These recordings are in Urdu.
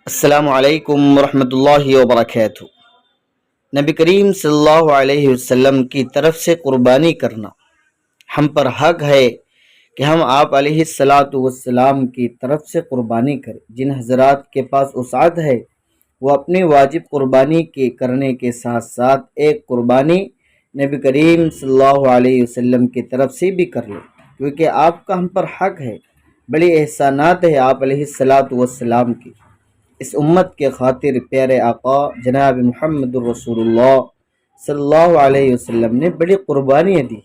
السلام علیکم ورحمۃ اللہ وبرکاتہ۔ نبی کریم صلی اللہ علیہ وسلم کی طرف سے قربانی کرنا ہم پر حق ہے کہ ہم آپ علیہ السلام کی طرف سے قربانی کریں۔ جن حضرات کے پاس وسعت ہے وہ اپنی واجب قربانی کے کرنے کے ساتھ ساتھ ایک قربانی نبی کریم صلی اللہ علیہ وسلم کی طرف سے بھی کر لیں، کیونکہ آپ کا ہم پر حق ہے۔ بڑی احسانات ہے آپ علیہ السلام کی۔ اس امت کے خاطر پیارے آقا جناب محمد الرسول اللہ صلی اللہ علیہ وسلم نے بڑی قربانیاں دی،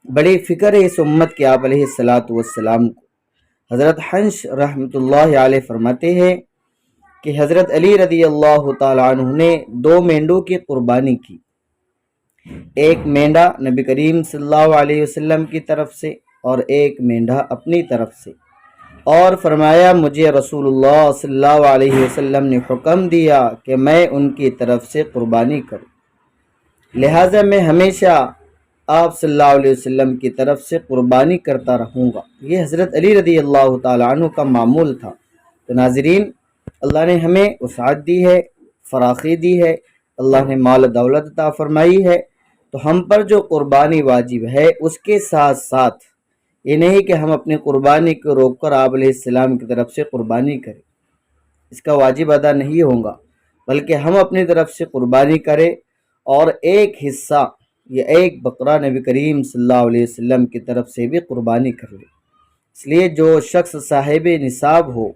بڑی فکر ہے اس امت کے آپ علیہ السلام کو۔ حضرت حنش رحمۃ اللہ علیہ فرماتے ہیں کہ حضرت علی رضی اللہ تعالیٰ عنہ نے 2 مینڈوں کی قربانی کی، ایک مینڈا نبی کریم صلی اللہ علیہ وسلم کی طرف سے اور ایک مینڈا اپنی طرف سے، اور فرمایا مجھے رسول اللہ صلی اللہ علیہ وسلم نے حکم دیا کہ میں ان کی طرف سے قربانی کروں، لہٰذا میں ہمیشہ آپ صلی اللہ علیہ وسلم کی طرف سے قربانی کرتا رہوں گا۔ یہ حضرت علی رضی اللہ تعالیٰ عنہ کا معمول تھا۔ تو ناظرین، اللہ نے ہمیں وسعت دی ہے، فراخی دی ہے، اللہ نے مال دولت عطا فرمائی ہے، تو ہم پر جو قربانی واجب ہے اس کے ساتھ ساتھ یہ نہیں کہ ہم اپنی قربانی کو روک کر آپ علیہ السلام کی طرف سے قربانی کریں، اس کا واجب ادا نہیں ہوگا، بلکہ ہم اپنی طرف سے قربانی کریں اور ایک حصہ یا ایک بقرہ نبی کریم صلی اللہ علیہ وسلم کی طرف سے بھی قربانی کر لیں۔ اس لیے جو شخص صاحب نصاب ہو،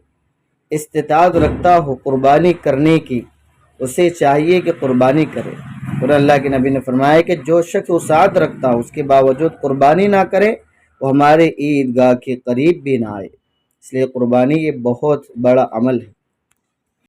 استطاعت رکھتا ہو قربانی کرنے کی، اسے چاہیے کہ قربانی کرے۔ اور اللہ کے نبی نے فرمایا کہ جو شخص وسعت رکھتا ہو اس کے باوجود قربانی نہ کرے وہ ہمارے عیدگاہ کے قریب بھی نہ آئے۔ اس لیے قربانی یہ بہت بڑا عمل ہے۔